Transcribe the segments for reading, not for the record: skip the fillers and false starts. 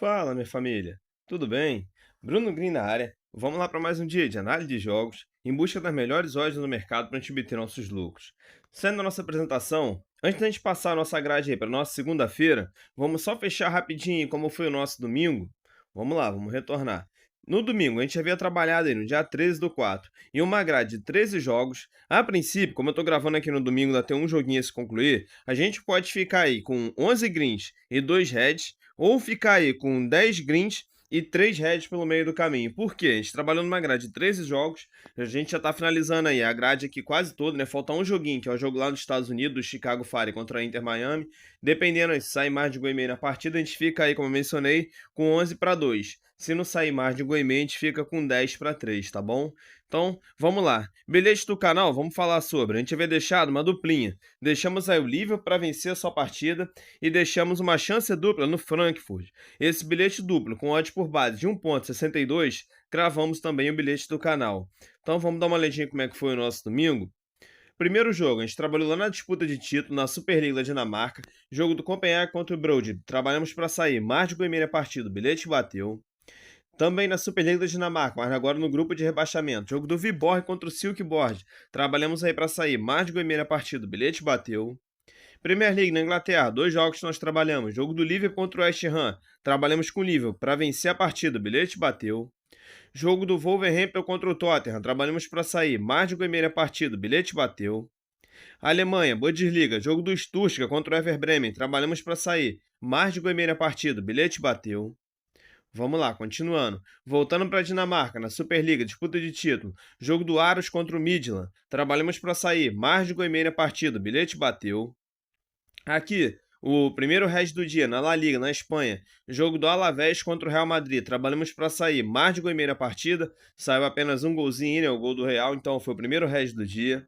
Fala, minha família. Tudo bem? Bruno Green na área. Vamos lá para mais um dia de análise de jogos em busca das melhores odds no mercado para a gente obter nossos lucros. Sendo a nossa apresentação, antes da gente passar a nossa grade aí para nossa segunda-feira, vamos só fechar rapidinho como foi o nosso domingo. Vamos lá, vamos retornar. No domingo, a gente havia trabalhado aí no dia 13 do 4 em uma grade de 13 jogos. A princípio, como eu estou gravando aqui no domingo, ainda tem um joguinho a se concluir, a gente pode ficar aí com 11 greens e 2 reds, ou ficar aí com 10 greens e 3 reds pelo meio do caminho. Por quê? A gente trabalhou numa grade de 13 jogos, a gente já tá finalizando aí a grade aqui quase toda, né? Falta um joguinho, que é o jogo lá nos Estados Unidos, do Chicago Fire contra a Inter Miami. Dependendo se sair mais de gol e meio na partida, a gente fica aí, como eu mencionei, com 11-2. Se não sair mais de gol e meio, a gente fica com 10-3, tá bom? Então, vamos lá. Bilhete do canal, vamos falar sobre. A gente havia deixado uma duplinha. Deixamos aí o Liverpool para vencer a sua partida e deixamos uma chance dupla no Frankfurt. Esse bilhete duplo, com odds por base de 1,62, cravamos também o bilhete do canal. Então vamos dar uma olhadinha como é que foi o nosso domingo. Primeiro jogo, a gente trabalhou lá na disputa de título, na Superliga da Dinamarca, jogo do Copenhague contra o Brody. Trabalhamos para sair mais de gol e meio na partida, o bilhete bateu. Também na Superliga da Dinamarca, mas agora no grupo de rebaixamento, jogo do Viborg contra o Silkeborg. Trabalhamos aí para sair mais de gol e meio na partida, o bilhete bateu. Premier League na Inglaterra, 2 jogos que nós trabalhamos. Jogo do Liverpool contra o West Ham. Trabalhamos com o Liverpool para vencer a partida. O bilhete bateu. Jogo do Wolverhampton contra o Tottenham. Trabalhamos para sair. Mais de gol e meio na partida. O bilhete bateu. Alemanha, Bundesliga. Jogo do Stuttgart contra o Werder Bremen. Trabalhamos para sair. Mais de gol e meio na partida. O bilhete bateu. Vamos lá, continuando. Voltando para a Dinamarca, na Superliga, disputa de título. Jogo do Aros contra o Midland. Trabalhamos para sair. Mais de gol e meio na partida. O bilhete bateu. Aqui, o primeiro head do dia, na La Liga, na Espanha. Jogo do Alavés contra o Real Madrid. Trabalhamos para sair mais de gol e meio na partida. Saiu apenas um golzinho, né? O gol do Real, então foi o primeiro head do dia.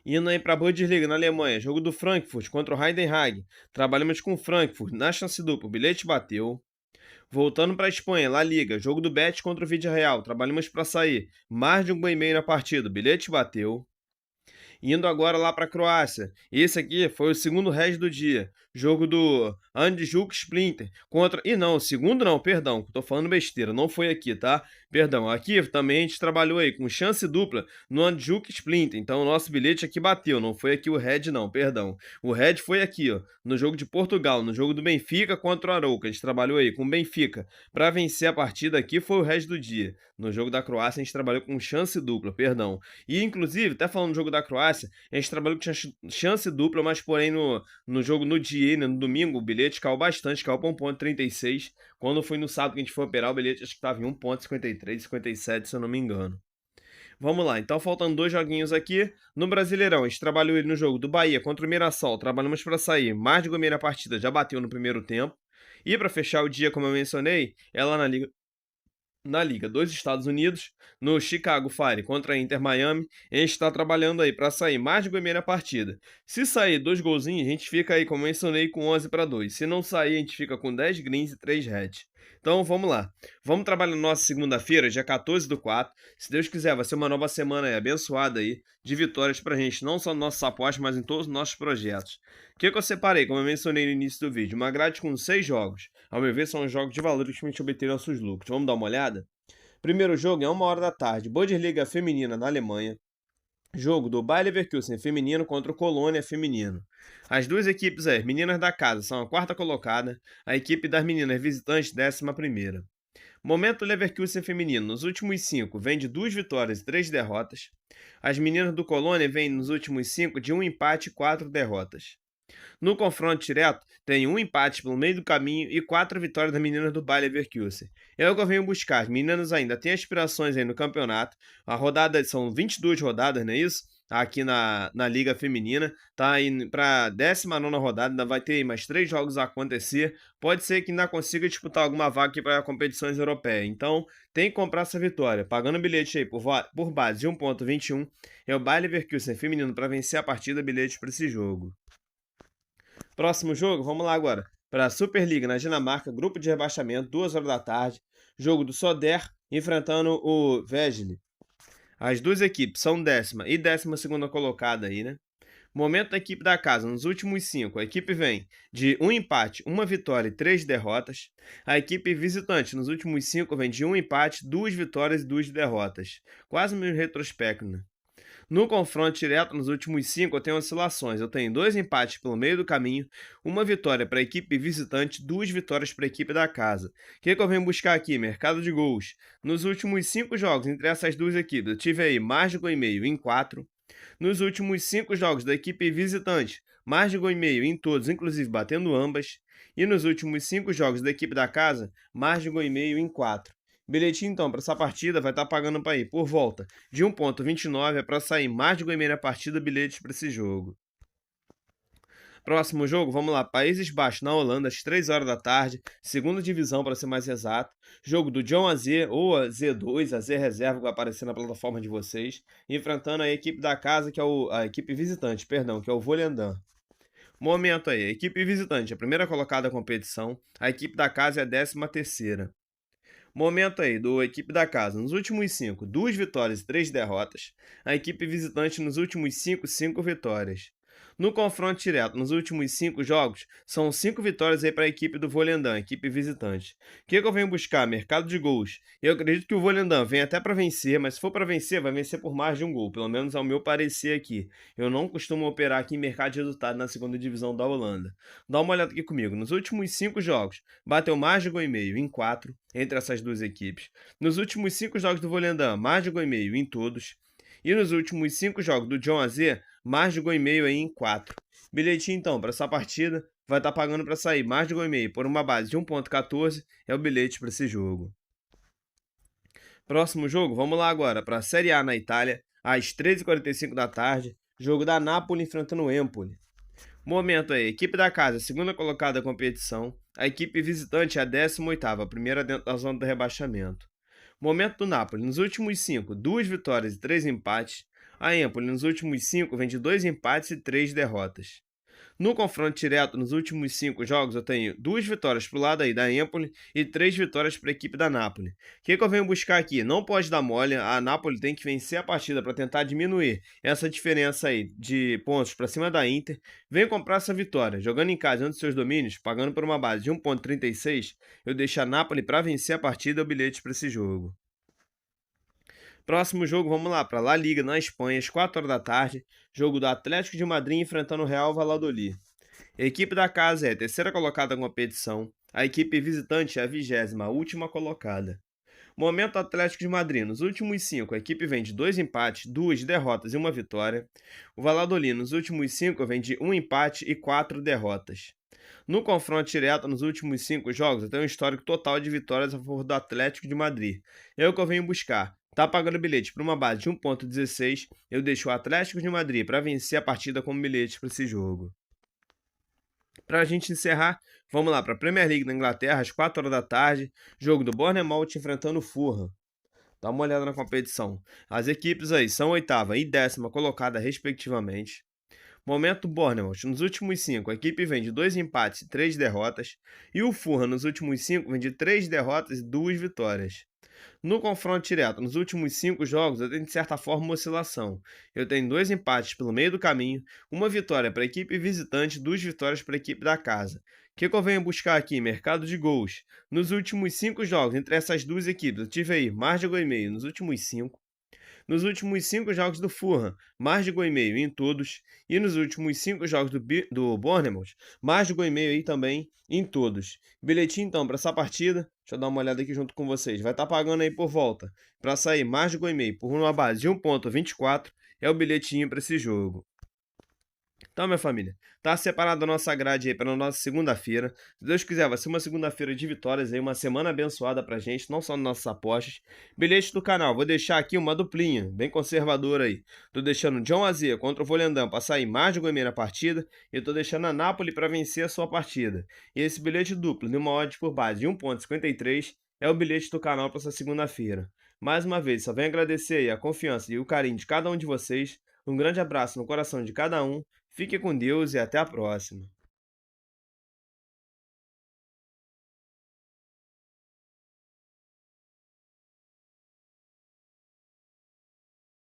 Indo aí para a Bundesliga, na Alemanha. Jogo do Frankfurt contra o Heidenheim. Trabalhamos com o Frankfurt na chance dupla. O bilhete bateu. Voltando para a Espanha, La Liga. Jogo do Betis contra o Villarreal. Trabalhamos para sair mais de um gol e meio na partida. O bilhete bateu. Indo agora lá para a Croácia. Esse aqui foi o segundo head do dia. Jogo do Andjuk Splinter contra... E não, o segundo não, perdão. Tô falando besteira, não foi aqui, tá? Perdão, aqui também a gente trabalhou aí com chance dupla no Andjuk Splinter. Então o nosso bilhete aqui bateu, não foi aqui o head não, perdão. O head foi aqui, ó, no jogo de Portugal, no jogo do Benfica contra o Arouca. A gente trabalhou aí com o Benfica. Para vencer a partida aqui foi o head do dia. No jogo da Croácia a gente trabalhou com chance dupla, perdão. E inclusive, até falando do jogo da Croácia, a gente trabalhou com chance dupla, mas porém no jogo no dia, né, no domingo, o bilhete caiu bastante, caiu para 1,36. Quando foi no sábado que a gente foi operar, o bilhete acho que estava em 1,53, 57, se eu não me engano. Vamos lá, então faltando 2 joguinhos aqui. No Brasileirão, a gente trabalhou ele no jogo do Bahia contra o Mirassol. Trabalhamos para sair mais de gol e meio na partida, já bateu no primeiro tempo. E para fechar o dia, como eu mencionei, é lá na Liga dos Estados Unidos, no Chicago Fire contra a Inter Miami. A gente está trabalhando aí para sair mais de gol e meio na partida. Se sair 2 golzinhos, a gente fica aí, como eu mencionei, com 11-2. Se não sair, a gente fica com 10 greens e 3 reds. Então vamos lá. Vamos trabalhar na nossa segunda-feira, dia 14 do 4. Se Deus quiser, vai ser uma nova semana aí, abençoada aí, de vitórias pra gente, não só nos nossos apostas, mas em todos os nossos projetos. O que eu separei, como eu mencionei no início do vídeo? Uma grade com 6 jogos. Ao meu ver, são os jogos de valor que a gente obter nossos lucros. Vamos dar uma olhada? Primeiro jogo é 1 hora da tarde, Bundesliga feminina na Alemanha. Jogo do Bayer Leverkusen feminino contra o Colônia feminino. As duas equipes, as meninas da casa, são a quarta colocada, a equipe das meninas visitantes, 11ª. Momento Leverkusen feminino, nos últimos 5, vem de 2 vitórias e 3 derrotas. As meninas do Colônia vêm nos últimos 5 de 1 empate e 4 derrotas. No confronto direto, tem um empate pelo meio do caminho e 4 vitórias das meninas do Bayer Leverkusen. É o que eu venho buscar. As meninas ainda têm aspirações aí no campeonato. A rodada são 22 rodadas, não é isso? Aqui na Liga Feminina. Tá indo para a 19ª rodada, ainda vai ter mais 3 jogos a acontecer. Pode ser que ainda consiga disputar alguma vaga aqui para competições europeias. Então, tem que comprar essa vitória. Pagando bilhete aí por base de 1,21. É o Bayer Leverkusen feminino para vencer a partida, bilhete para esse jogo. Próximo jogo, vamos lá agora. Para a Superliga na Dinamarca, grupo de rebaixamento, 2 horas da tarde. Jogo do Soder enfrentando o Vejle. As duas equipes são 10ª e 12ª colocada aí, né? Momento da equipe da casa, nos últimos 5, a equipe vem de um empate, uma vitória e 3 derrotas. A equipe visitante, nos últimos 5, vem de um empate, 2 vitórias e 2 derrotas. Quase meio retrospecto, né? No confronto direto, nos últimos 5, eu tenho oscilações. Eu tenho 2 empates pelo meio do caminho, uma vitória para a equipe visitante, 2 vitórias para a equipe da casa. O que eu venho buscar aqui? Mercado de gols. Nos últimos 5 jogos entre essas duas equipes, eu tive aí mais de gol e meio em 4. Nos últimos 5 jogos da equipe visitante, mais de gol e meio em todos, inclusive batendo ambas. E nos últimos 5 jogos da equipe da casa, mais de gol e meio em 4. Bilhetinho, então, para essa partida vai estar pagando para ir por volta de 1,29, é para sair mais de gol e meio na partida, bilhetes para esse jogo. Próximo jogo, vamos lá, Países Baixos na Holanda, às 3 horas da tarde, segunda divisão para ser mais exato. Jogo do John AZ ou a Z2, a Z reserva que vai aparecer na plataforma de vocês, enfrentando a equipe da casa, que é a equipe visitante, perdão, que é o Volendam. Momento aí, a equipe visitante, a primeira colocada da competição, a equipe da casa é a 13ª. Momento aí do equipe da casa, nos últimos 5, 2 vitórias e 3 derrotas. A equipe visitante nos últimos 5, 5 vitórias. No confronto direto, nos últimos 5 jogos, são 5 vitórias aí para a equipe do Volendam, equipe visitante. O que eu venho buscar? Mercado de gols. Eu acredito que o Volendam vem até para vencer, mas se for para vencer, vai vencer por mais de um gol, pelo menos ao meu parecer aqui. Eu não costumo operar aqui em mercado de resultado na segunda divisão da Holanda. Dá uma olhada aqui comigo. Nos últimos 5 jogos, bateu mais de gol e meio em 4 entre essas duas equipes. Nos últimos 5 jogos do Volendam, mais de gol e meio em todos. E nos últimos 5 jogos do John AZ, mais de gol e meio aí em 4. Bilhetinho, então, para essa partida, vai estar pagando para sair mais de gol e meio por uma base de 1,14, é o bilhete para esse jogo. Próximo jogo, vamos lá agora para a Série A na Itália, às 13h45 da tarde, jogo da Napoli enfrentando o Empoli. Momento aí, equipe da casa, segunda colocada da competição, a equipe visitante é a 18ª, a primeira dentro da zona do rebaixamento. Momento do Napoli, nos últimos 5, 2 vitórias e 3 empates. A Empoli, nos últimos 5, vem de 2 empates e 3 derrotas. No confronto direto, nos últimos 5 jogos, eu tenho 2 vitórias pro lado aí da Empoli e 3 vitórias para a equipe da Napoli. O que eu venho buscar aqui? Não pode dar mole, a Napoli tem que vencer a partida para tentar diminuir essa diferença aí de pontos para cima da Inter. Vem comprar essa vitória, jogando em casa dos seus domínios, pagando por uma base de 1,36, eu deixo a Napoli para vencer a partida e o bilhete para esse jogo. Próximo jogo, vamos lá, para La Liga, na Espanha, às 4 horas da tarde, jogo do Atlético de Madrid enfrentando o Real Valladolid. A equipe da casa é a terceira colocada com a competição, a equipe visitante é a 20ª colocada. Momento Atlético de Madrid, nos últimos 5, a equipe vem de 2 empates, 2 derrotas e 1 vitória. O Valladolid, nos últimos 5, vem de 1 empate e 4 derrotas. No confronto direto, nos últimos 5 jogos, eu tenho um histórico total de vitórias a favor do Atlético de Madrid. É o que eu venho buscar. Tá pagando bilhete para uma base de 1,16, eu deixo o Atlético de Madrid para vencer a partida como bilhete para esse jogo. Para a gente encerrar, vamos lá para a Premier League na Inglaterra, às 4 horas da tarde, jogo do Bournemouth enfrentando o Fulham. Dá uma olhada na competição. As equipes aí são 8ª e 10ª colocada respectivamente. Momento Bournemouth, nos últimos 5, a equipe vem de 2 empates e 3 derrotas, e o Fulham nos últimos 5 vem de 3 derrotas e 2 vitórias. No confronto direto, nos últimos 5 jogos, eu tenho de certa forma uma oscilação. Eu tenho 2 empates pelo meio do caminho, uma vitória para a equipe visitante e 2 vitórias para a equipe da casa. O que eu venho buscar aqui? Mercado de gols. Nos últimos 5 jogos, entre essas duas equipes, eu tive aí mais de gol e meio nos últimos 5. Nos últimos 5 jogos do Fulham, mais de gol e meio em todos. E nos últimos 5 jogos do Bournemouth, mais de gol e meio aí também em todos. Bilhetinho então para essa partida, deixa eu dar uma olhada aqui junto com vocês. Vai estar pagando aí por volta para sair mais de gol e meio por uma base de 1,24. É o bilhetinho para esse jogo. Então, minha família, tá separada a nossa grade aí para a nossa segunda-feira. Se Deus quiser, vai ser uma segunda-feira de vitórias aí, uma semana abençoada pra gente, não só nas nossas apostas. Bilhete do canal, vou deixar aqui uma duplinha, bem conservadora aí. Tô deixando John AZ contra o Volendam para sair mais de gol e meio na partida, e tô deixando a Napoli para vencer a sua partida. E esse bilhete duplo, de uma odd por base de 1,53, é o bilhete do canal para essa segunda-feira. Mais uma vez, só venho agradecer aí a confiança e o carinho de cada um de vocês. Um grande abraço no coração de cada um. Fique com Deus e até a próxima.